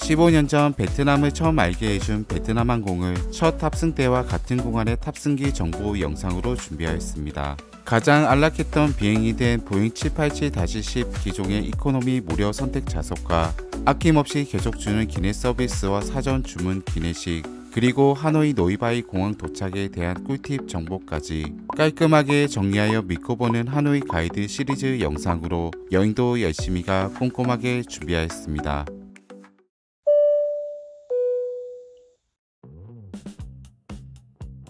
15년 전 베트남을 처음 알게 해준 베트남항공을 첫 탑승 때와 같은 공간의 탑승기 정보 영상으로 준비하였습니다. 가장 안락했던 비행이 된 보잉 787-10 기종의 이코노미 무료 선택 좌석과 아낌없이 계속 주는 기내 서비스와 사전 주문 기내식, 그리고 하노이 노이바이 공항 도착에 대한 꿀팁 정보까지 깔끔하게 정리하여 믿고 보는 하노이 가이드 시리즈 영상으로 여행도 열심히가 꼼꼼하게 준비하였습니다.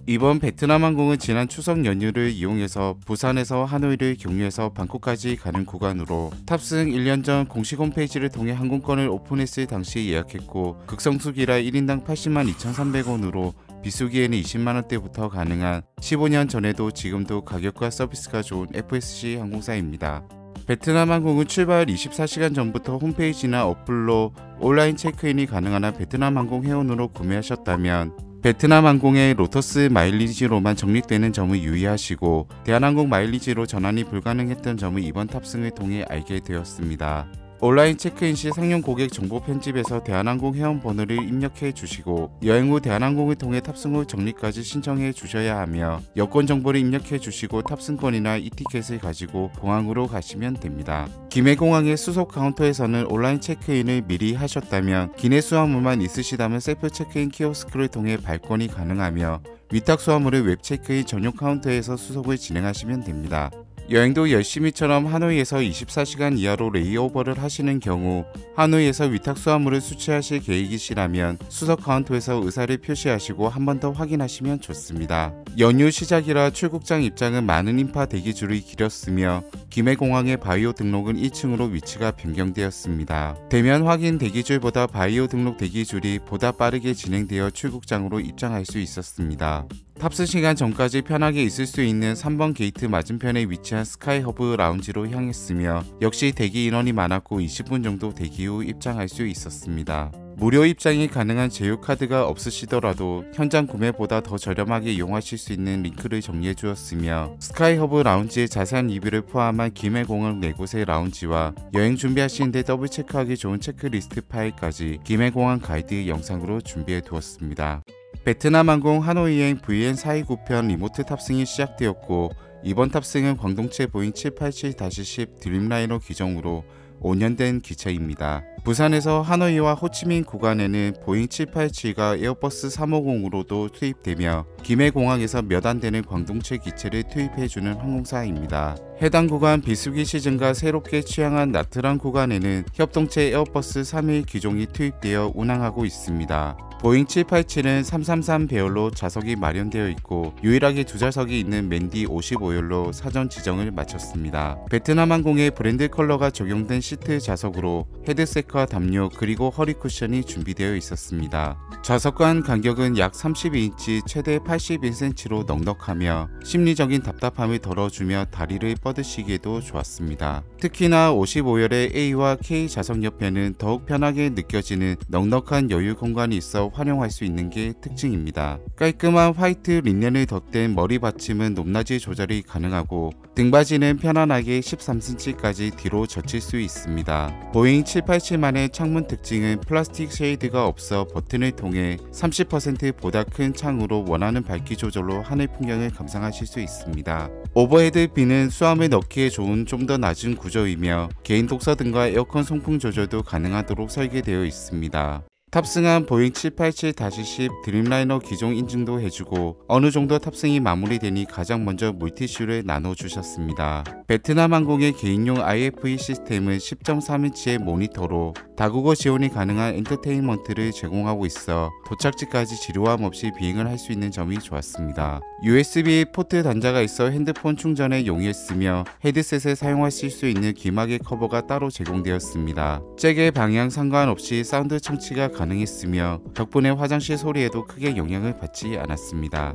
이번 베트남항공은 지난 추석 연휴를 이용해서 부산에서 하노이를 경유해서 방콕까지 가는 구간으로 탑승 1년 전 공식 홈페이지를 통해 항공권을 오픈했을 당시 예약했고, 극성수기라 1인당 802,300원으로 비수기에는 20만원대부터 가능한 15년 전에도 지금도 가격과 서비스가 좋은 FSC 항공사입니다. 베트남항공은 출발 24시간 전부터 홈페이지나 어플로 온라인 체크인이 가능한 한 베트남항공 회원으로 구매하셨다면 베트남항공의 로터스 마일리지로만 적립되는 점을 유의하시고, 대한항공 마일리지로 전환이 불가능했던 점을 이번 탑승을 통해 알게 되었습니다. 온라인 체크인 시 상용 고객 정보 편집에서 대한항공 회원 번호를 입력해 주시고, 여행 후 대한항공을 통해 탑승 후 적립까지 신청해 주셔야 하며, 여권 정보를 입력해 주시고 탑승권이나 이티켓을 가지고 공항으로 가시면 됩니다. 김해공항의 수속 카운터에서는 온라인 체크인을 미리 하셨다면, 기내 수화물만 있으시다면 셀프 체크인 키오스크를 통해 발권이 가능하며, 위탁 수화물을 웹 체크인 전용 카운터에서 수속을 진행하시면 됩니다. 여행도 열심히처럼 하노이에서 24시간 이하로 레이오버를 하시는 경우 하노이에서 위탁 수화물을 수취하실 계획이시라면 수석 카운터에서 의사를 표시하시고 한 번 더 확인하시면 좋습니다. 연휴 시작이라 출국장 입장은 많은 인파 대기줄이 길었으며, 김해공항의 바이오 등록은 1층으로 위치가 변경되었습니다. 대면 확인 대기줄보다 바이오 등록 대기줄이 보다 빠르게 진행되어 출국장으로 입장할 수 있었습니다. 탑승 시간 전까지 편하게 있을 수 있는 3번 게이트 맞은편에 위치한 스카이허브 라운지로 향했으며, 역시 대기 인원이 많았고 20분 정도 대기 후 입장할 수 있었습니다. 무료 입장이 가능한 제휴카드가 없으시더라도 현장 구매보다 더 저렴하게 이용하실 수 있는 링크를 정리해 주었으며, 스카이허브 라운지의 자세한 리뷰를 포함한 김해공항 4곳의 라운지와 여행 준비하시는데 더블 체크하기 좋은 체크리스트 파일까지 김해공항 가이드 영상으로 준비해 두었습니다. 베트남항공 하노이행 VN429편 리모트 탑승이 시작되었고, 이번 탑승은 광동체 보잉 787-10 드림라이너 기종으로 5년 된 기체입니다. 부산에서 하노이와 호치민 구간에는 보잉 787과 에어버스 350으로도 투입되며, 김해공항에서 몇 안 되는 광동체 기체를 투입해주는 항공사입니다. 해당 구간 비수기 시즌과 새롭게 취향한 나트랑 구간에는 협동체 에어버스 3일 기종이 투입되어 운항하고 있습니다. 보잉 787은 333 배열로 좌석이 마련되어 있고, 유일하게 두 좌석이 있는 맨디 55열로 사전 지정을 마쳤습니다. 베트남항공의 브랜드 컬러가 적용된 시트 좌석으로 헤드셋과 담요 그리고 허리 쿠션이 준비되어 있었습니다. 좌석 간 간격은 약 32인치 최대 81cm로 넉넉하며 심리적인 답답함을 덜어주며 다리를 뻗으시기에도 좋았습니다. 특히나 55열의 A와 K 좌석 옆에는 더욱 편하게 느껴지는 넉넉한 여유 공간이 있어 활용할 수 있는 게 특징입니다. 깔끔한 화이트 린넨을 덧댄 머리 받침은 높낮이 조절이 가능하고, 등받이는 편안하게 13cm까지 뒤로 젖힐 수 있습니다. 보잉 787만의 창문 특징은 플라스틱 쉐이드가 없어 버튼을 통해 30%보다 큰 창으로 원하는 밝기 조절로 하늘 풍경을 감상하실 수 있습니다. 오버헤드 빈은 수압을 넣기에 좋은 좀 더 낮은 구조이며, 개인 독서 등과 에어컨 송풍 조절도 가능하도록 설계되어 있습니다. 탑승한 보잉 787-10 드림라이너 기종 인증도 해주고, 어느 정도 탑승이 마무리되니 가장 먼저 물티슈를 나눠주셨습니다. 베트남항공의 개인용 IFE 시스템은 10.3인치의 모니터로 다국어 지원이 가능한 엔터테인먼트를 제공하고 있어 도착지까지 지루함 없이 비행을 할 수 있는 점이 좋았습니다. USB 포트 단자가 있어 핸드폰 충전에 용이했으며, 헤드셋에 사용하실 수 있는 귀마개 커버가 따로 제공되었습니다. 잭의 방향 상관없이 사운드 청취가 가능했으며, 덕분에 화장실 소리에도 크게 영향을 받지 않았습니다.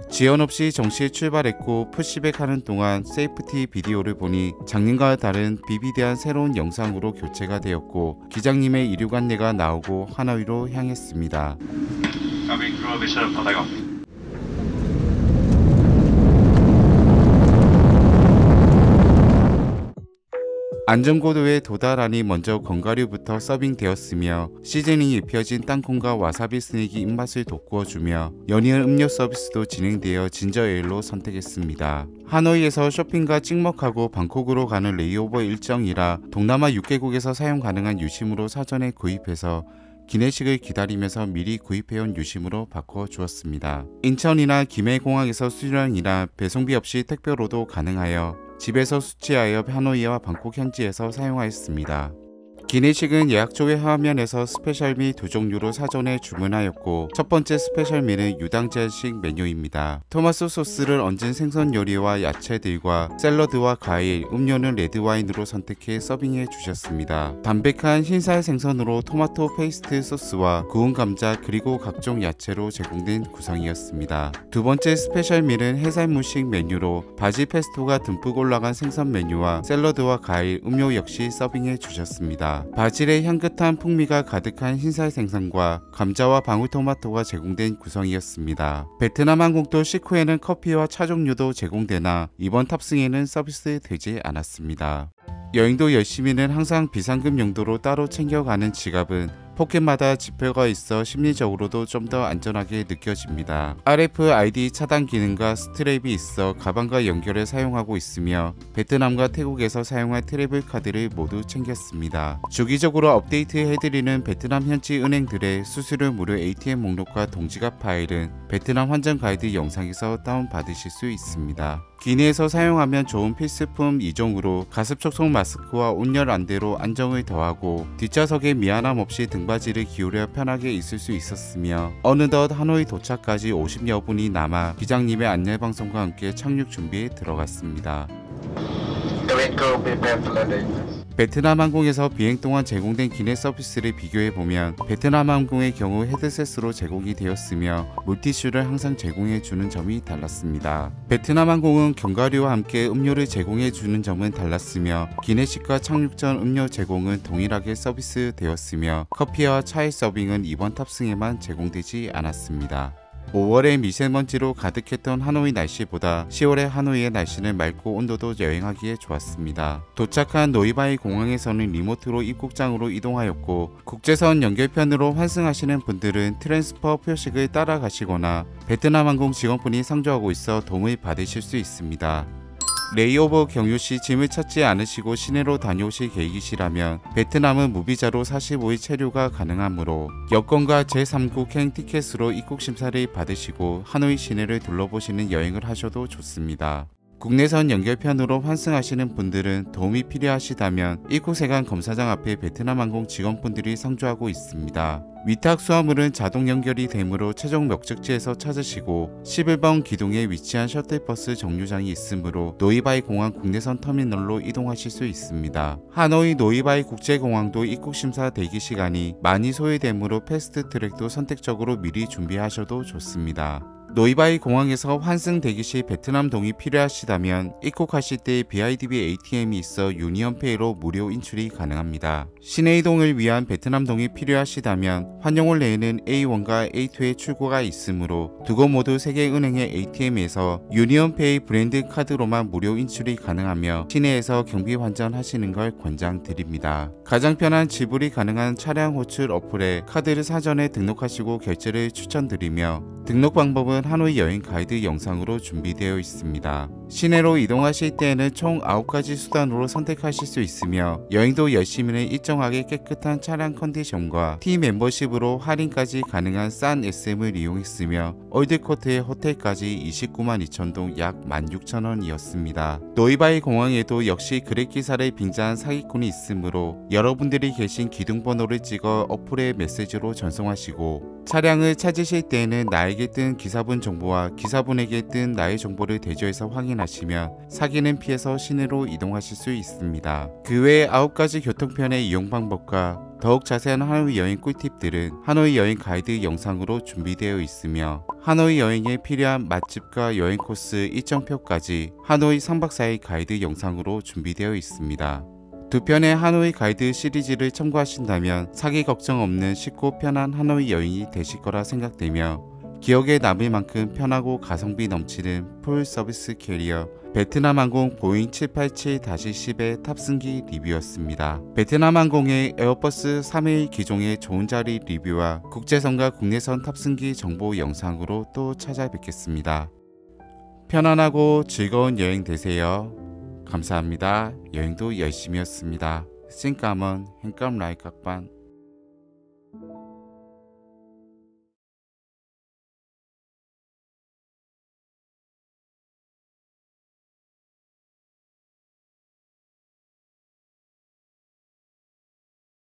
지연 없이 정시에 출발했고, 푸시백 하는 동안 세이프티 비디오를 보니 작년과 다른 비비디한 새로운 영상으로 교체가 되었고, 기장님의 이륙 안내가 나오고 하노이로 향했습니다. 안전고도에 도달하니 먼저 견과류부터 서빙되었으며 시즈닝이 입혀진 땅콩과 와사비 스낵이 입맛을 돋구어주며 연이은 음료 서비스도 진행되어 진저에일로 선택했습니다. 하노이에서 쇼핑과 찍먹하고 방콕으로 가는 레이오버 일정이라 동남아 6개국에서 사용 가능한 유심으로 사전에 구입해서 기내식을 기다리면서 미리 구입해온 유심으로 바꿔주었습니다. 인천이나 김해공항에서 수령이나 배송비 없이 택배로도 가능하여 집에서 수취하여 하노이와 방콕 현지에서 사용하였습니다. 기내식은 예약조회 화면에서 스페셜미 2종류로 사전에 주문하였고 첫 번째 스페셜미는 유당제식 메뉴입니다. 토마토 소스를 얹은 생선 요리와 야채들과 샐러드와 과일, 음료는 레드와인으로 선택해 서빙해 주셨습니다. 담백한 흰살 생선으로 토마토 페이스트 소스와 구운 감자 그리고 각종 야채로 제공된 구성이었습니다. 두 번째 스페셜미는 해산무식 메뉴로 바질 페스토가 듬뿍 올라간 생선 메뉴와 샐러드와 과일, 음료 역시 서빙해 주셨습니다. 바질의 향긋한 풍미가 가득한 흰살 생선과 감자와 방울토마토가 제공된 구성이었습니다. 베트남 항공도 식후에는 커피와 차 종류도 제공되나 이번 탑승에는 서비스되지 않았습니다. 여행도 열심히는 항상 비상금 용도로 따로 챙겨가는 지갑은 포켓마다 지표가 있어 심리적으로도 좀 더 안전하게 느껴집니다. RFID 차단 기능과 스트랩이 있어 가방과 연결해 사용하고 있으며 베트남과 태국에서 사용할 트래블 카드를 모두 챙겼습니다. 주기적으로 업데이트해드리는 베트남 현지 은행들의 수수료 무료 ATM 목록과 동지갑 파일은 베트남 환전 가이드 영상에서 다운받으실 수 있습니다. 기내에서 사용하면 좋은 필수품 2종으로 가습 촉촉 마스크와 온열 안대로 안정을 더하고 뒷좌석에 미안함 없이 등받이를 기울여 편하게 있을 수 있었으며 어느덧 하노이 도착까지 50여 분이 남아 기장님의 안내방송과 함께 착륙 준비에 들어갔습니다. 베트남 항공에서 비행 동안 제공된 기내 서비스를 비교해보면 베트남 항공의 경우 헤드셋으로 제공이 되었으며 물티슈를 항상 제공해주는 점이 달랐습니다. 베트남 항공은 견과류와 함께 음료를 제공해주는 점은 달랐으며 기내식과 착륙 전 음료 제공은 동일하게 서비스되었으며 커피와 차의 서빙은 이번 탑승에만 제공되지 않았습니다. 5월에 미세먼지로 가득했던 하노이 날씨보다 10월의 하노이의 날씨는 맑고 온도도 여행하기에 좋았습니다. 도착한 노이바이 공항에서는 리모트로 입국장으로 이동하였고 국제선 연결편으로 환승하시는 분들은 트랜스퍼 표식을 따라가시거나 베트남 항공 직원분이 상주하고 있어 도움을 받으실 수 있습니다. 레이오버 경유 시 짐을 찾지 않으시고 시내로 다녀오실 계획이시라면 베트남은 무비자로 45일 체류가 가능하므로 여권과 제3국행 티켓으로 입국 심사를 받으시고 하노이 시내를 둘러보시는 여행을 하셔도 좋습니다. 국내선 연결편으로 환승하시는 분들은 도움이 필요하시다면 입국세관 검사장 앞에 베트남 항공 직원분들이 상주하고 있습니다. 위탁 수화물은 자동 연결이 되므로 최종 목적지에서 찾으시고 11번 기둥에 위치한 셔틀버스 정류장이 있으므로 노이바이 공항 국내선 터미널로 이동하실 수 있습니다. 하노이 노이바이 국제공항도 입국심사 대기시간이 많이 소요되므로 패스트트랙도 선택적으로 미리 준비하셔도 좋습니다. 노이바이 공항에서 환승 대기 시 베트남 동이 필요하시다면 입국하실 때 BIDB ATM이 있어 유니언페이로 무료 인출이 가능합니다. 시내 이동을 위한 베트남 동이 필요하시다면 환영홀 내에는 A1과 A2의 출구가 있으므로 두 곳 모두 세계은행의 ATM에서 유니언페이 브랜드 카드로만 무료 인출이 가능하며 시내에서 경비 환전하시는 걸 권장드립니다. 가장 편한 지불이 가능한 차량 호출 어플에 카드를 사전에 등록하시고 결제를 추천드리며 등록 방법은 하노이 여행 가이드 영상으로 준비되어 있습니다. 시내로 이동하실 때에는 총 9가지 수단으로 선택하실 수 있으며 여행도 열심히는 일정하게 깨끗한 차량 컨디션과 T 멤버십으로 할인까지 가능한 싼 SM을 이용했으며 올드코트의 호텔까지 29만 2천동 약 16,000원이었습니다. 노이바이 공항에도 역시 그랩기사를 빙자한 사기꾼이 있으므로 여러분들이 계신 기둥번호를 찍어 어플의 메시지로 전송하시고 차량을 찾으실 때에는 나에게 뜬 기사분 정보와 기사분에게 뜬 나의 정보를 대조해서 확인하시면 사기는 피해서 시내로 이동하실 수 있습니다. 그 외에 9가지 교통편의 이용 방법과 더욱 자세한 하노이 여행 꿀팁들은 하노이 여행 가이드 영상으로 준비되어 있으며 하노이 여행에 필요한 맛집과 여행 코스 일정표까지 하노이 3박 4일 가이드 영상으로 준비되어 있습니다. 두 편의 하노이 가이드 시리즈를 참고하신다면 사기 걱정 없는 쉽고 편한 하노이 여행이 되실 거라 생각되며 기억에 남을 만큼 편하고 가성비 넘치는 풀 서비스 캐리어 베트남 항공 보잉 787-10의 탑승기 리뷰였습니다. 베트남 항공의 에어버스 3회 기종의 좋은 자리 리뷰와 국제선과 국내선 탑승기 정보 영상으로 또 찾아뵙겠습니다. 편안하고 즐거운 여행 되세요. 감사합니다. 여행도 열심히였습니다. xin cảm ơn, hẹn gặp lại các bạn.